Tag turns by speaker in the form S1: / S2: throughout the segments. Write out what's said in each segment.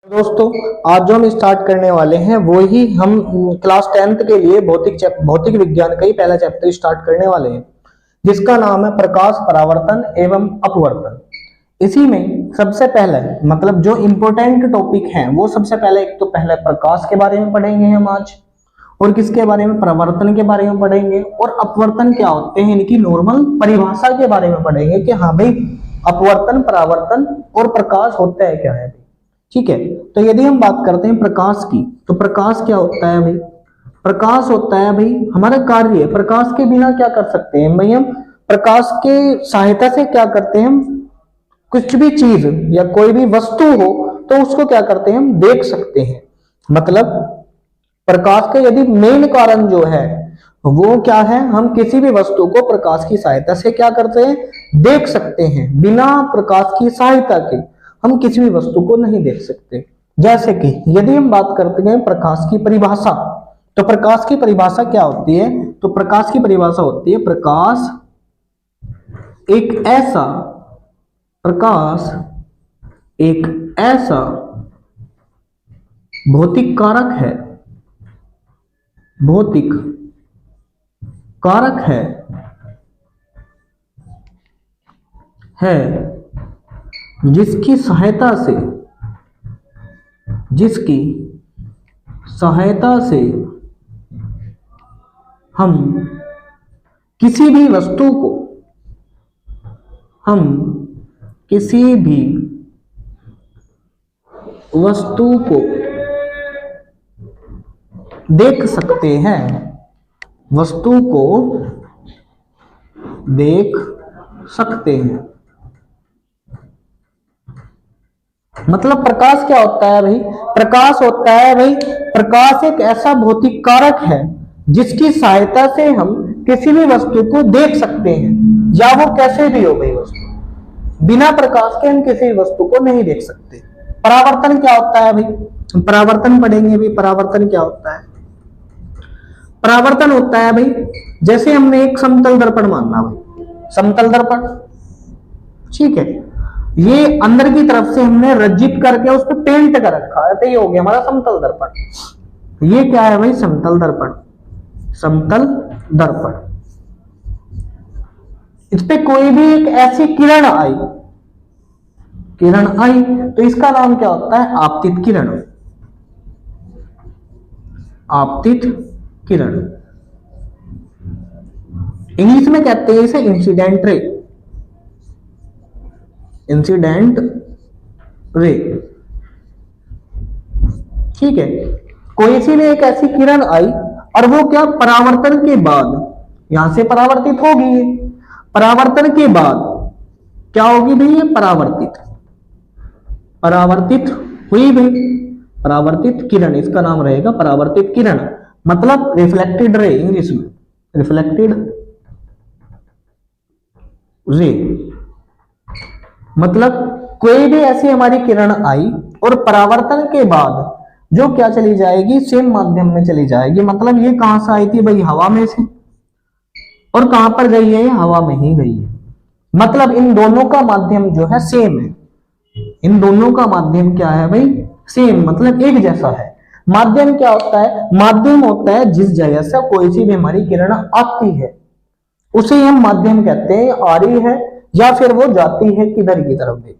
S1: दोस्तों, आज जो हम स्टार्ट करने वाले हैं वो ही हम क्लास 10th के लिए भौतिक विज्ञान का ही पहला चैप्टर स्टार्ट करने वाले हैं, जिसका नाम है प्रकाश परावर्तन एवं अपवर्तन। इसी में सबसे पहले मतलब जो इम्पोर्टेंट टॉपिक है वो सबसे पहले एक तो पहले प्रकाश के बारे में पढ़ेंगे हम आज, और किसके बारे में, परावर्तन के बारे में पढ़ेंगे, और अपवर्तन क्या होते हैं इनकी नॉर्मल परिभाषा के बारे में पढ़ेंगे कि हाँ भाई अपवर्तन, परावर्तन और प्रकाश होता है क्या है। ठीक है, तो यदि हम बात करते हैं प्रकाश की, तो प्रकाश क्या होता है भाई? प्रकाश होता है भाई हमारा कार्य है। प्रकाश के बिना क्या कर सकते हैं भाई? हम प्रकाश के सहायता से क्या करते हैं? हम कुछ भी चीज या कोई भी वस्तु हो तो उसको क्या करते हैं? हम देख सकते हैं। मतलब प्रकाश का यदि मेन कारण जो है वो क्या है? हम किसी भी वस्तु को प्रकाश की सहायता से क्या करते हैं? देख सकते हैं। बिना प्रकाश की सहायता के हम किसी भी वस्तु को नहीं देख सकते। जैसे कि यदि हम बात करते हैं प्रकाश की परिभाषा, तो प्रकाश की परिभाषा क्या होती है? तो प्रकाश की परिभाषा होती है प्रकाश एक ऐसा भौतिक कारक है जिसकी सहायता से हम किसी भी वस्तु को देख सकते हैं। मतलब प्रकाश क्या होता है भाई? प्रकाश एक ऐसा भौतिक कारक है जिसकी सहायता से हम किसी भी वस्तु को देख सकते हैं, या वो कैसे भी हो भाई वस्तु। बिना प्रकाश के हम किसी वस्तु को नहीं देख सकते। परावर्तन क्या होता है भाई? परावर्तन पढ़ेंगे भाई। परावर्तन क्या होता है? परावर्तन होता है भाई जैसे हमने एक समतल दर्पण मानना भाई, समतल दर्पण, ठीक है, ये अंदर की तरफ से हमने रंजित करके उस पर पेंट कर रखा है, तो ये हो गया हमारा समतल दर्पण। ये क्या है भाई? समतल दर्पण। इस पे कोई भी एक ऐसी किरण आई तो इसका नाम क्या होता है? आपतित किरण। इंग्लिश में कहते हैं इसे इंसिडेंट रे। ठीक है, कोई सी भी एक ऐसी किरण आई और वो क्या परावर्तन के बाद यहां से परावर्तित होगी। परावर्तन के बाद क्या होगी भाई? ये परावर्तित हुई भाई, परावर्तित किरण, इसका नाम रहेगा परावर्तित किरण। मतलब रिफ्लेक्टेड रे, इंग्लिश में रिफ्लेक्टेड रे। मतलब कोई भी ऐसी हमारी किरण आई और परावर्तन के बाद जो क्या चली जाएगी? सेम माध्यम में चली जाएगी। मतलब ये कहां से आई थी भाई? हवा में से, और कहां पर गई है? हवा में ही गई है। मतलब इन दोनों का माध्यम जो है सेम है। इन दोनों का माध्यम क्या है भाई? सेम, मतलब एक जैसा है। माध्यम क्या होता है? माध्यम होता है जिस जगह से कोई सी भी हमारी किरण आती है उसे हम माध्यम कहते हैं। आ रही है या फिर वो जाती है किधर की तरफ भी,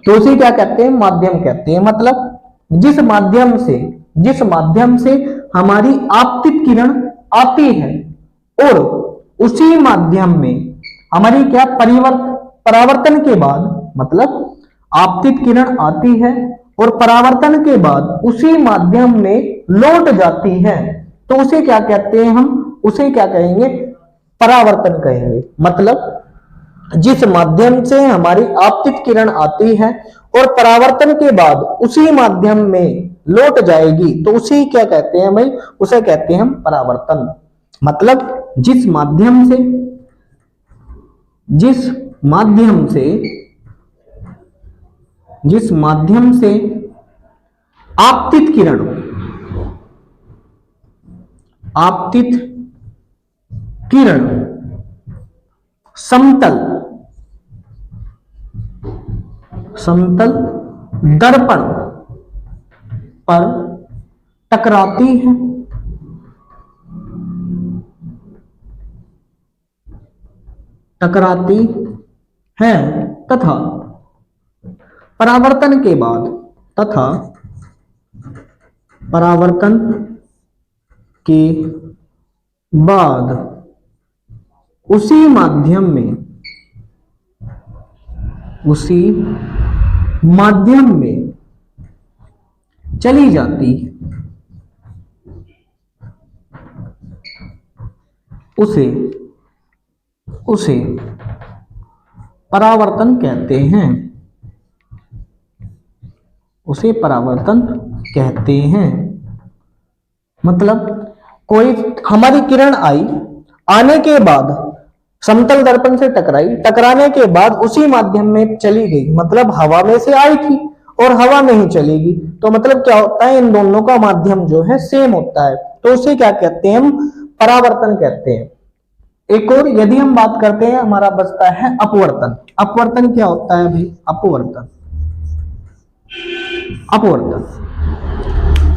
S1: तो उसे क्या कहते हैं? माध्यम कहते हैं। मतलब जिस माध्यम से हमारी आपतित किरण आती है और उसी माध्यम में हमारी क्या परावर्तन के बाद, मतलब आपतित किरण आती है और परावर्तन के बाद उसी माध्यम में लौट जाती है, तो उसे क्या कहते हैं? हम उसे क्या कहेंगे? परावर्तन कहेंगे। मतलब जिस माध्यम से हमारी आपतित किरण आती है और परावर्तन के बाद उसी माध्यम में लौट जाएगी, तो उसे क्या कहते हैं भाई? उसे कहते हैं हम परावर्तन। मतलब जिस माध्यम से आपतित किरण समतल दर्पण पर टकराती है, टकराती है तथा परावर्तन के बाद, तथा परावर्तन के बाद उसी माध्यम में, उसी माध्यम में चली जाती है, उसे उसे परावर्तन कहते हैं, उसे परावर्तन कहते हैं। मतलब कोई हमारी किरण आई, आने के बाद समतल दर्पण से टकराई, टकराने के बाद उसी माध्यम में चली गई, मतलब हवा में से आई थी और हवा में ही चलेगी, तो मतलब क्या होता है, इन दोनों का माध्यम जो है सेम होता है, तो उसे क्या कहते हैं, हम परावर्तन कहते हैं। एक और यदि हम बात करते हैं, हमारा बचता है अपवर्तन। अपवर्तन क्या होता है भाई, अपवर्तन, अपवर्तन,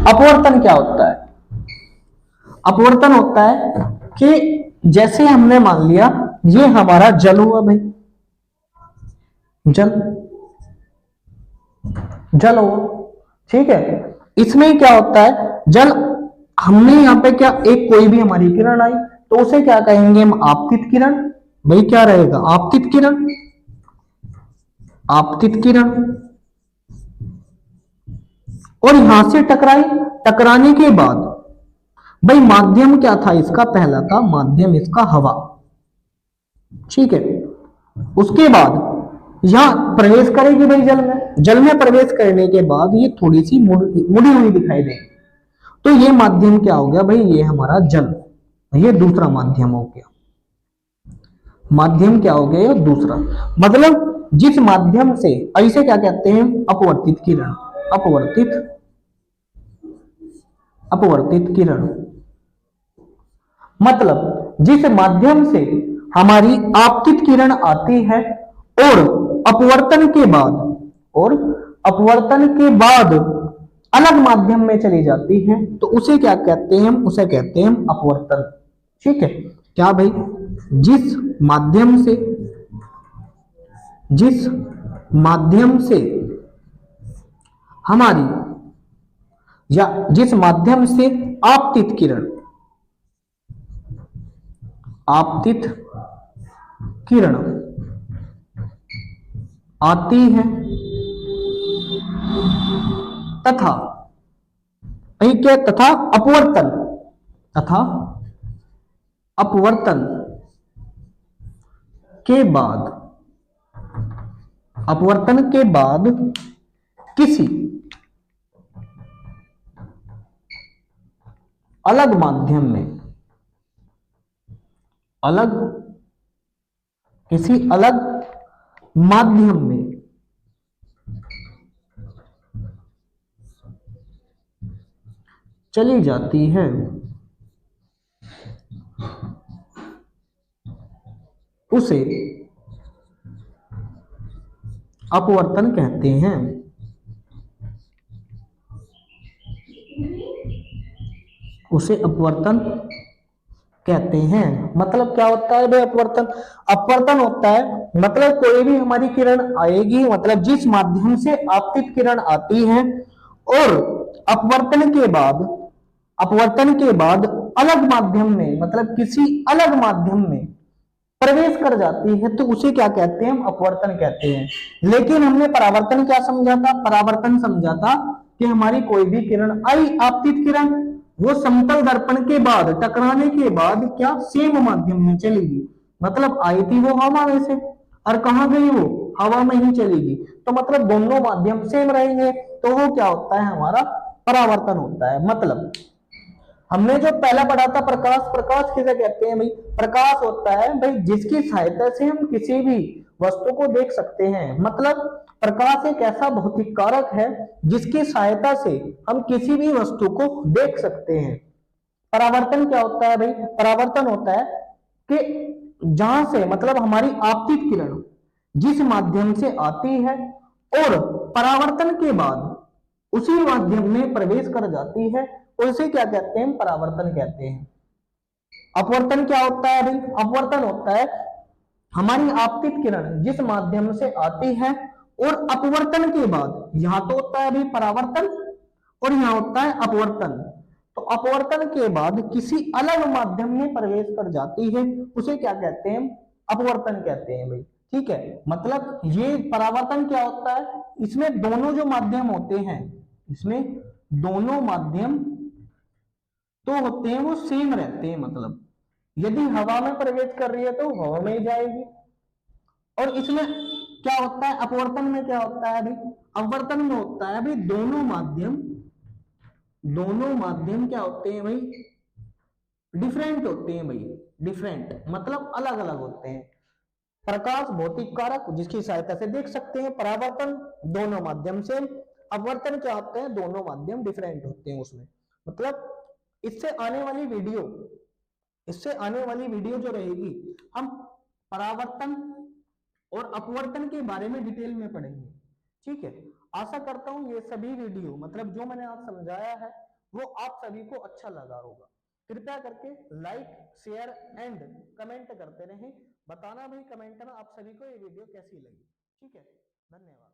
S1: अपवर्तन क्या होता है, अपवर्तन होता है कि जैसे हमने मान लिया ये हमारा जल हुआ भाई, जल, जल हुआ, ठीक है। इसमें क्या होता है, जल, हमने यहाँ पे क्या, एक कोई भी हमारी किरण आई तो उसे क्या कहेंगे हम, आपतित किरण। भाई क्या रहेगा, आपतित किरण, आपतित किरण। और यहां से टकराई, टकराने के बाद भाई माध्यम क्या था इसका, पहला था माध्यम इसका हवा, ठीक है। उसके बाद यहां प्रवेश करेगी भाई जल में, जल में प्रवेश करने के बाद ये थोड़ी सी मुड़ी हुई दिखाई देगी, तो ये माध्यम क्या हो गया भाई, ये हमारा जल, ये दूसरा माध्यम हो गया। माध्यम क्या हो गया, दूसरा, मतलब जिस माध्यम से, ऐसे क्या कहते हैं, अपवर्तित किरण, अपवर्तित, अपवर्तित किरण, मतलब जिस माध्यम से हमारी आपतित किरण आती है और अपवर्तन के बाद, और अपवर्तन के बाद अलग माध्यम में चली जाती है, तो उसे क्या कहते हैं, उसे कहते हैं अपवर्तन, ठीक है। क्या भाई, जिस माध्यम से, जिस माध्यम से हमारी, या जिस माध्यम से आपतित किरण, आपतित किरण आती है तथा, क्या, तथा अपवर्तन, तथा अपवर्तन के बाद, अपवर्तन के बाद किसी अलग माध्यम में, अलग, किसी अलग माध्यम में चली जाती है, उसे अपवर्तन कहते हैं। उसे अपवर्तन कहते हैं। मतलब क्या होता है भाई अपवर्तन, अपवर्तन होता है मतलब कोई भी हमारी किरण आएगी, मतलब जिस माध्यम से आपतित किरण आती है और अपवर्तन के बाद, अपवर्तन के बाद अलग माध्यम में, मतलब किसी अलग माध्यम में प्रवेश कर जाती है, तो उसे क्या कहते हैं, हम अपवर्तन कहते हैं। लेकिन हमने परावर्तन क्या समझा था, परावर्तन समझा था कि हमारी कोई भी किरण आई, आपतित किरण, वो समतल दर्पण के बाद, टकराने के बाद क्या सेम माध्यम में चलेगी, मतलब आई थी वो हवा में से और कहां गई वो हवा में ही चलेगी, तो मतलब दोनों माध्यम सेम रहेंगे, तो वो क्या होता है, हमारा परावर्तन होता है। मतलब हमने जो पहला पढ़ा था प्रकाश, प्रकाश किसे कहते हैं भाई, प्रकाश होता है भाई जिसकी सहायता से हम किसी भी वस्तु को देख सकते हैं। मतलब प्रकाश एक ऐसा भौतिक कारक है जिसकी सहायता से हम किसी भी वस्तु को देख सकते हैं। परावर्तन क्या होता है भाई, परावर्तन होता है कि जहां से, मतलब हमारी आपतित किरण जिस माध्यम से आती है और परावर्तन के बाद उसी माध्यम में प्रवेश कर जाती है, उसे क्या कहते हैं, परावर्तन कहते हैं। अपवर्तन क्या होता है भाई, अपवर्तन होता है हमारी आपतित किरण जिस माध्यम से आती है और अपवर्तन के बाद, यहां तो होता है अभी परावर्तन और यहां होता है अपवर्तन, तो अपवर्तन के बाद किसी अलग माध्यम में प्रवेश कर जाती है, उसे क्या कहते हैं, अपवर्तन कहते हैं भाई। ठीक है, मतलब ये परावर्तन क्या होता है, इसमें दोनों जो माध्यम होते हैं, इसमें दोनों माध्यम तो होते हैं वो सेम रहते हैं, मतलब यदि हवा में प्रवेश कर रही है तो हवा में ही जाएगी। और इसमें क्या होता है, अपवर्तन में क्या होता है भाई, अपवर्तन में होता है भाई दोनों माध्यम क्या होते हैं भाई, डिफरेंट होते हैं भाई। डिफरेंट मतलब अलग अलग होते हैं। प्रकाश भौतिक कारक जिसकी सहायता से देख सकते हैं, परावर्तन दोनों माध्यम से, अपवर्तन क्या होते हैं, दोनों माध्यम डिफरेंट होते हैं उसमें। मतलब इससे आने वाली वीडियो इससे आने वाली वीडियो जो रहेगी, हम परावर्तन और अपवर्तन के बारे में डिटेल में पढ़ेंगे। ठीक है, आशा करता हूं ये सभी वीडियो मतलब जो मैंने आज समझाया है वो आप सभी को अच्छा लगा होगा। कृपया करके लाइक शेयर एंड कमेंट करते रहें, बताना भाई कमेंट में आप सभी को ये वीडियो कैसी लगी। ठीक है, धन्यवाद।